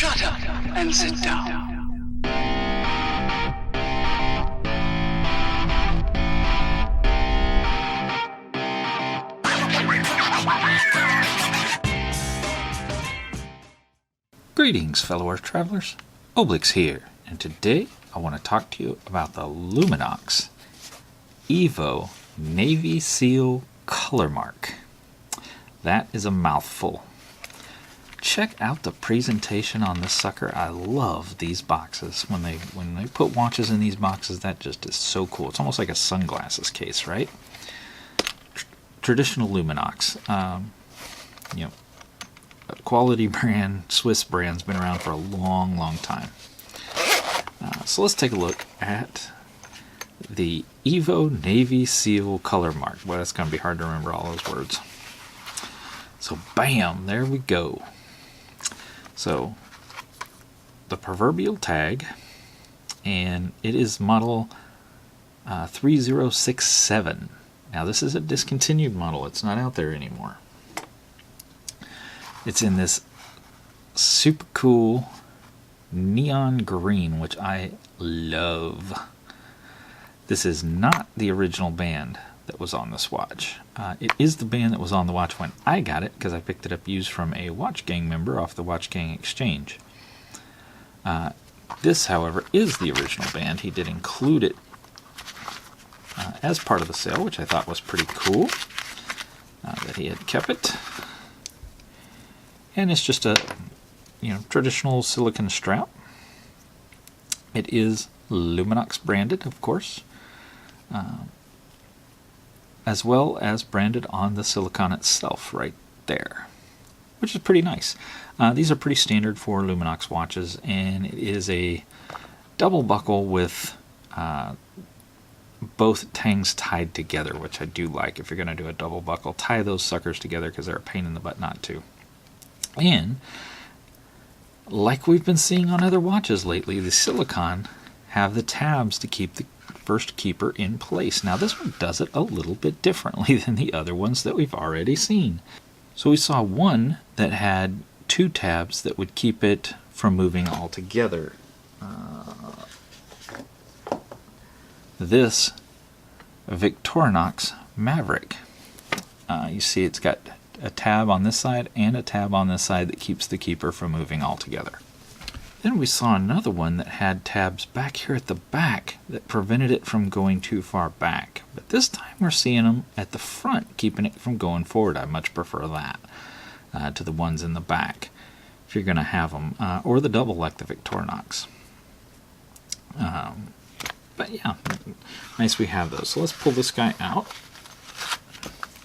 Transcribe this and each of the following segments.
Shut up and sit down. Greetings, fellow Earth travelers. Oblix here, and today I want to talk to you about the Luminox EVO Navy SEAL Colormark. That is a mouthful. Check out the presentation on this sucker. I love these boxes. When they put watches in these boxes, that just is so cool. It's almost like a sunglasses case, right? Traditional Luminox. Quality brand, Swiss brand's been around for a long, long time. So let's take a look at the EVO Navy SEAL Colormark. Well, that's going to be hard to remember all those words. So bam, there we go. So the proverbial tag, and it is model 3067. Now this is a discontinued model. It's not out there anymore. It's in this super cool neon green, which I love. This is not the original band that was on this watch. It is the band that was on the watch when I got it, because I picked it up used from a Watch Gang member off the Watch Gang Exchange. This, however, is the original band. He did include it as part of the sale, which I thought was pretty cool, that he had kept it. And it's just a traditional silicone strap. It is Luminox branded, of course, as well as branded on the silicone itself right there, which is pretty nice. These are pretty standard for Luminox watches, and it is a double buckle with both tangs tied together, which I do like. If you're going to do a double buckle, tie those suckers together because they're a pain in the butt not to. And like we've been seeing on other watches lately, the silicone have the tabs to keep the first keeper in place. Now this one does it a little bit differently than the other ones that we've already seen. So we saw one that had two tabs that would keep it from moving altogether. This Victorinox Maverick. You see it's got a tab on this side and a tab on this side that keeps the keeper from moving altogether. Then we saw another one that had tabs back here at the back that prevented it from going too far back. But this time we're seeing them at the front, keeping it from going forward. I much prefer that to the ones in the back, if you're going to have them, or the double like the Victorinox. But yeah, nice we have those. So let's pull this guy out.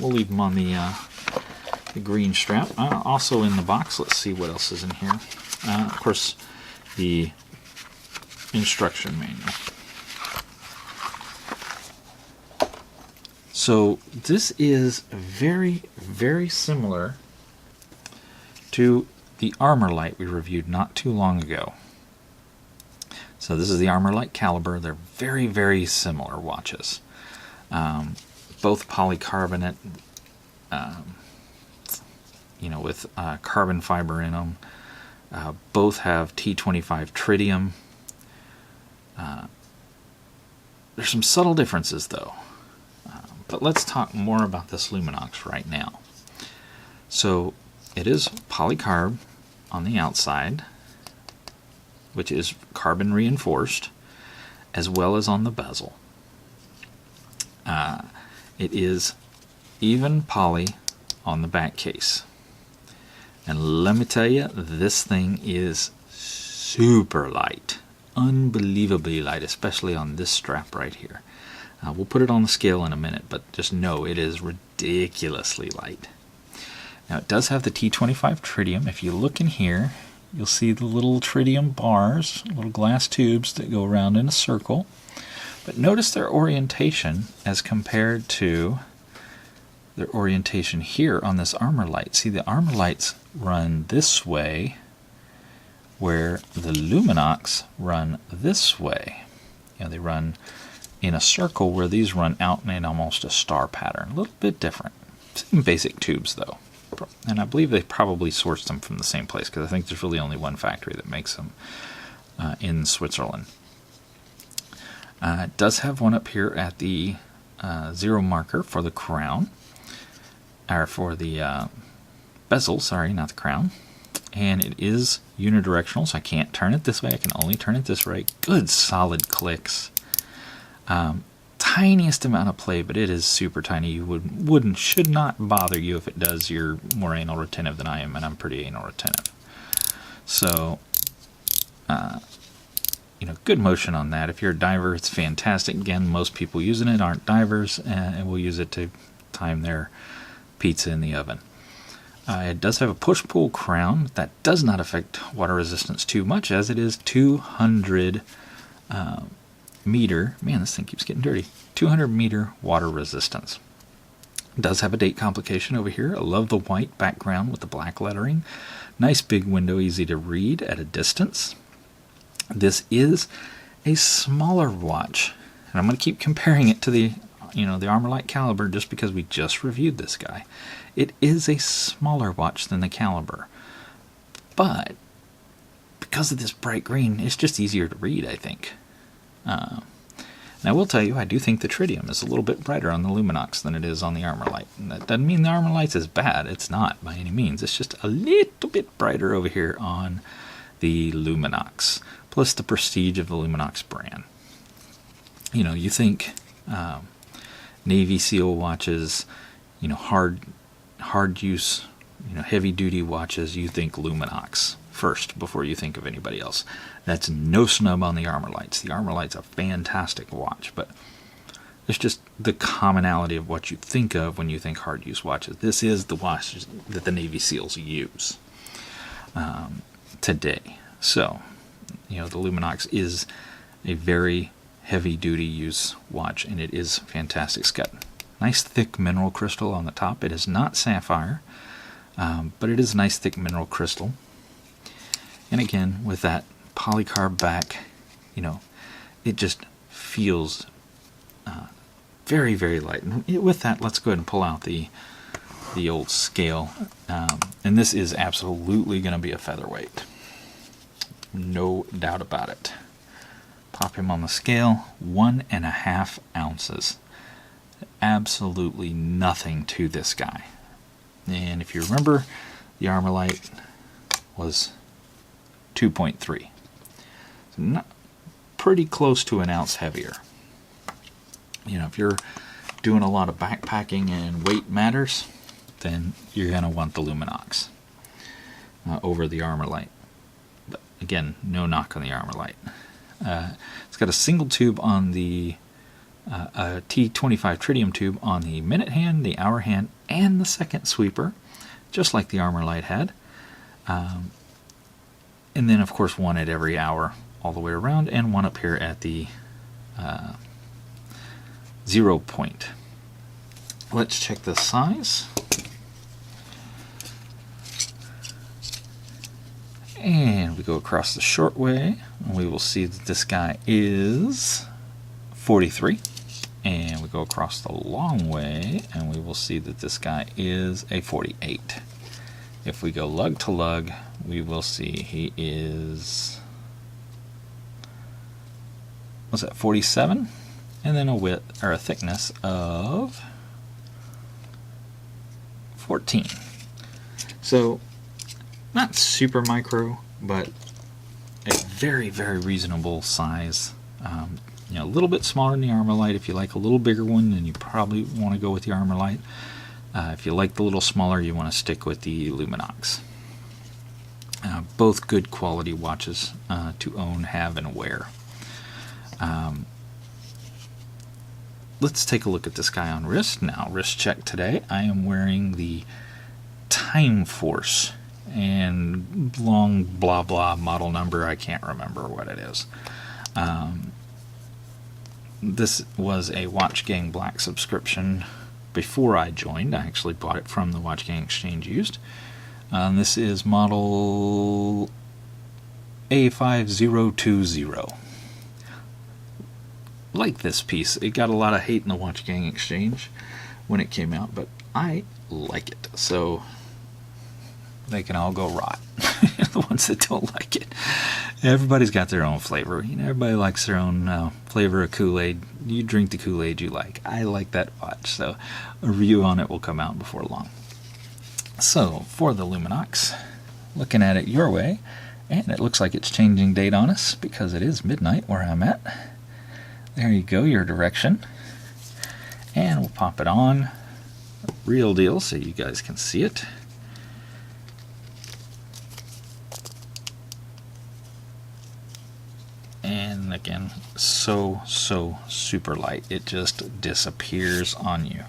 We'll leave him on the green strap. Also in the box, let's see what else is in here. Of course, the instruction manual. So this is very, very similar to the Armor Light we reviewed not too long ago. So this is the Armor Light caliber. They're very, very similar watches. Both polycarbonate, with carbon fiber in them. Both have T25 tritium. There's some subtle differences though. But let's talk more about this Luminox right now. So it is polycarb on the outside, which is carbon reinforced, as well as on the bezel. It is even poly on the back case. And let me tell you, this thing is super light. Unbelievably light, especially on this strap right here. We'll put it on the scale in a minute, but just know it is ridiculously light. Now it does have the T25 tritium. If you look in here, you'll see the little tritium bars, little glass tubes that go around in a circle. But notice their orientation as compared to their orientation here on this Armor Light. See, the Armor Lights run this way, where the Luminox run this way. They run in a circle, where these run out in almost a star pattern. A little bit different. Same basic tubes though. and I believe they probably sourced them from the same place, because I think there's really only one factory that makes them in Switzerland. It does have one up here at the 0 marker for the crown, or for the bezel, sorry, not the crown. And it is unidirectional, so I can't turn it this way, I can only turn it this way. Good solid clicks. Tiniest amount of play, but it is super tiny. You should not bother you. If it does, you're more anal retentive than I am, and I'm pretty anal retentive. So, good motion on that. If you're a diver, it's fantastic. Again, most people using it aren't divers, and will use it to time their pizza in the oven. It does have a push-pull crown that does not affect water resistance too much, as it is 200 meter. Man, this thing keeps getting dirty. 200 meter water resistance. It does have a date complication over here. I love the white background with the black lettering. Nice big window, easy to read at a distance. This is a smaller watch, and I'm going to keep comparing it to the Armorlight Caliber just because we just reviewed this guy. It is a smaller watch than the Caliber, but because of this bright green, it's just easier to read, I think. And I will tell you, I do think the tritium is a little bit brighter on the Luminox than it is on the Armorlight. And that doesn't mean the Armorlight's is bad. It's not by any means. It's just a little bit brighter over here on the Luminox. Plus the prestige of the Luminox brand. You think Navy SEAL watches, hard use, heavy duty watches, you think Luminox first before you think of anybody else. That's no snub on the Armorlights. The Armorlight's a fantastic watch, but it's just the commonality of what you think of when you think hard use watches. This is the watch that the Navy SEALs use today. So, the Luminox is a very heavy duty use watch, and it is fantastic. It's got nice thick mineral crystal on the top. It is not sapphire, but it is a nice thick mineral crystal. And again, with that polycarb back, it just feels very, very light. And with that, let's go ahead and pull out the old scale. And this is absolutely going to be a featherweight. No doubt about it. Pop him on the scale, 1.5 ounces. Absolutely nothing to this guy. And if you remember, the Armorlight was 2.3. So not pretty close to an ounce heavier. If you're doing a lot of backpacking and weight matters, then you're going to want the Luminox over the Armorlight. But again, no knock on the Armorlight. It's got a single tube on the a T25 tritium tube on the minute hand, the hour hand, and the second sweeper, just like the Armorlight had. And then, of course, one at every hour all the way around, and one up here at the 0 point. Let's check the size. And we go across the short way, and we will see that this guy is 43. And we go across the long way, and we will see that this guy is a 48. If we go lug to lug, we will see he is, what's that, 47? And then a width, or a thickness of 14. So, not super micro, but a very, very reasonable size. A little bit smaller than the Armorlight. If you like a little bigger one, then you probably want to go with the Armorlight. If you like the little smaller, you want to stick with the Luminox. Both good quality watches to own, have, and wear. Let's take a look at this guy on wrist now. Wrist check today. I am wearing the Time Force and long blah blah model number. I can't remember what it is. This was a Watch Gang Black subscription before I joined. I actually bought it from the Watch Gang Exchange used. This is model A5020. Like this piece. It got a lot of hate in the Watch Gang Exchange when it came out, but I like it. So they can all go rot. The ones that don't like it. Everybody's got their own flavor. Everybody likes their own flavor of Kool-Aid. You drink the Kool-Aid you like. I like that watch, so a review on it will come out before long. So, for the Luminox, looking at it your way, and it looks like it's changing date on us because it is midnight where I'm at. There you go, your direction. And we'll pop it on. Real deal, so you guys can see it. And again, so super light. It just disappears on you.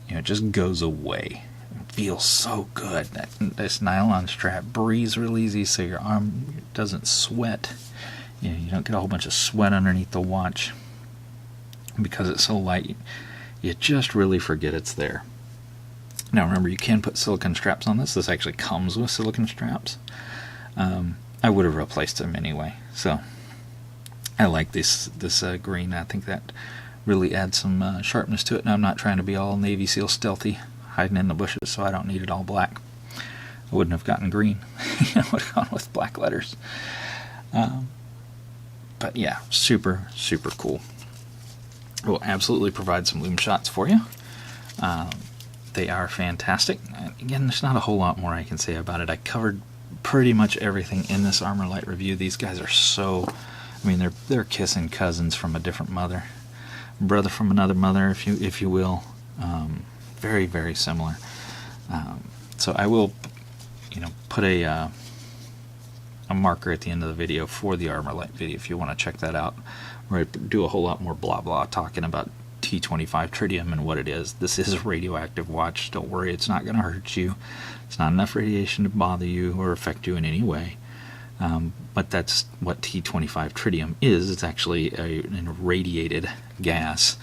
It just goes away. It feels so good. This nylon strap breathes real easy, so your arm doesn't sweat. You don't get a whole bunch of sweat underneath the watch. Because it's so light, you just really forget it's there. Now remember, you can put silicone straps on this. This actually comes with silicone straps. I would have replaced them anyway. So I like this green. I think that really adds some sharpness to it. Now I'm not trying to be all Navy SEAL stealthy, hiding in the bushes, so I don't need it all black. I wouldn't have gotten green. I would have gone with black letters. But yeah, super cool. We'll absolutely provide some lume shots for you. They are fantastic. Again, there's not a whole lot more I can say about it. I covered pretty much everything in this Armor Light review. These guys are so, I mean, they're kissing cousins from a different mother, brother from another mother, if you will. Very similar. So I will, put a marker at the end of the video for the Armor Light video if you want to check that out, where I do a whole lot more blah talking about T25 tritium and what it is. This is a radioactive watch. Don't worry, it's not going to hurt you. It's not enough radiation to bother you or affect you in any way. But that's what T25 tritium is. It's actually an irradiated gas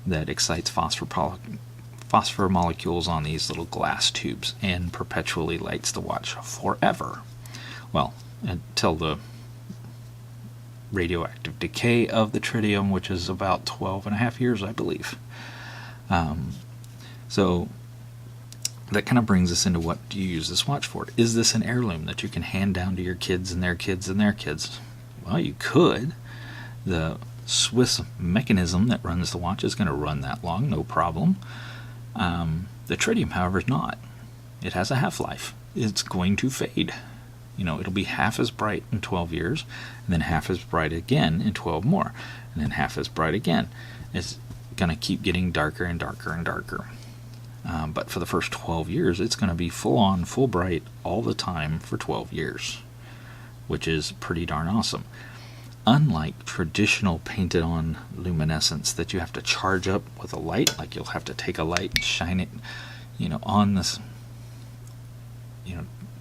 that excites phosphor molecules on these little glass tubes and perpetually lights the watch forever. Well, until the radioactive decay of the tritium, which is about 12.5 years, I believe. So that kind of brings us into what do you use this watch for? Is this an heirloom that you can hand down to your kids and their kids and their kids? Well, you could. The Swiss mechanism that runs the watch is going to run that long, no problem. The tritium, however, is not. It has a half-life. It's going to fade. It'll be half as bright in 12 years, and then half as bright again in 12 more, and then half as bright again. It's going to keep getting darker and darker and darker. But for the first 12 years, it's going to be full-on, full bright all the time for 12 years, which is pretty darn awesome. Unlike traditional painted-on luminescence that you have to charge up with a light, like you'll have to take a light and shine it, on this,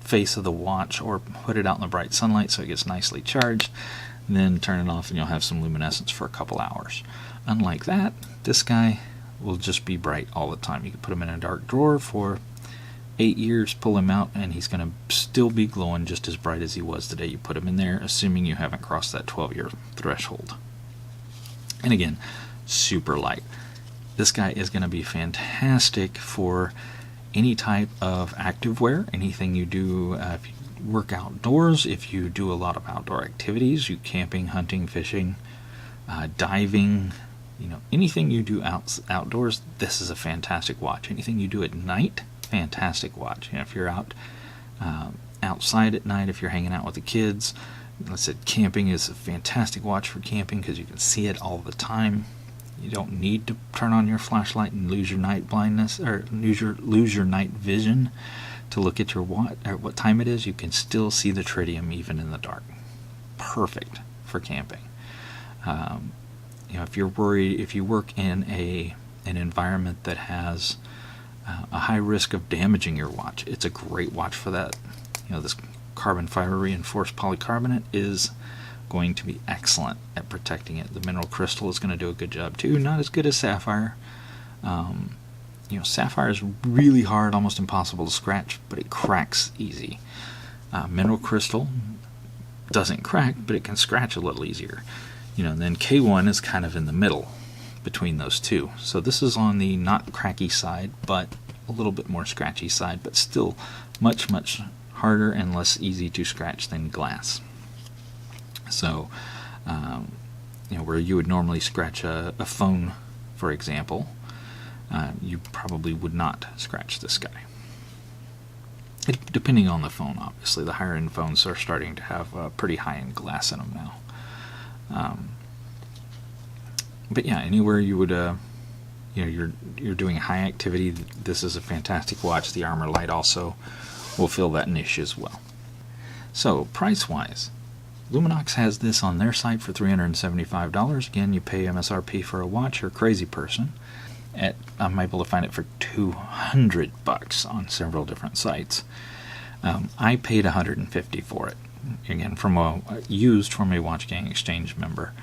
face of the watch, or put it out in the bright sunlight so it gets nicely charged, and then turn it off and you'll have some luminescence for a couple hours. Unlike that, this guy will just be bright all the time. You can put him in a dark drawer for 8 years, pull him out, and he's going to still be glowing just as bright as he was the day you put him in there, assuming you haven't crossed that 12-year threshold. And again, super light. This guy is going to be fantastic for any type of active wear, anything you do, if you work outdoors, if you do a lot of outdoor activities, you camping, hunting, fishing, diving, anything you do outdoors, this is a fantastic watch. Anything you do at night, fantastic watch. If you're outside at night, if you're hanging out with the kids, like I said, camping is a fantastic watch for camping because you can see it all the time. You don't need to turn on your flashlight and lose your night blindness, or lose your night vision to look at your watch or what time it is. You can still see the tritium even in the dark. Perfect for camping. If you're worried, if you work in an environment that has a high risk of damaging your watch, it's a great watch for that. This carbon fiber reinforced polycarbonate is going to be excellent at protecting it. The mineral crystal is going to do a good job too. Not as good as sapphire. Sapphire is really hard, almost impossible to scratch, but it cracks easy. Mineral crystal doesn't crack, but it can scratch a little easier. And then K1 is kind of in the middle between those two. So this is on the not cracky side, but a little bit more scratchy side, but still much, much harder and less easy to scratch than glass. So, where you would normally scratch a phone, for example, you probably would not scratch this guy. Depending on the phone, obviously. The higher end phones are starting to have pretty high end glass in them now. But yeah, anywhere you would, you're doing high activity, this is a fantastic watch. The Armor Light also will fill that niche as well. So, price-wise, Luminox has this on their site for $375. Again, you pay MSRP for a watch, you're a crazy person. I'm able to find it for $200 on several different sites. I paid $150 for it. Again, used from a Watch Gang Exchange member.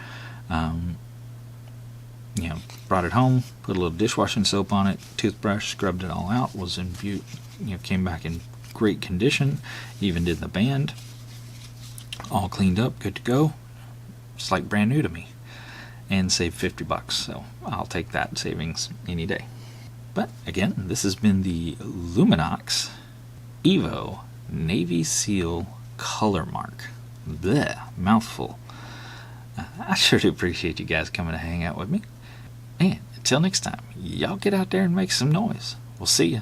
Brought it home, put a little dishwashing soap on it, toothbrush, scrubbed it all out, was came back in great condition, even did the band, all cleaned up, good to go. It's like brand new to me, and saved $50. So I'll take that savings any day. But again, this has been the Luminox EVO Navy SEAL Colormark. Blech, mouthful. I sure do appreciate you guys coming to hang out with me. And until next time, y'all get out there and make some noise. We'll see ya.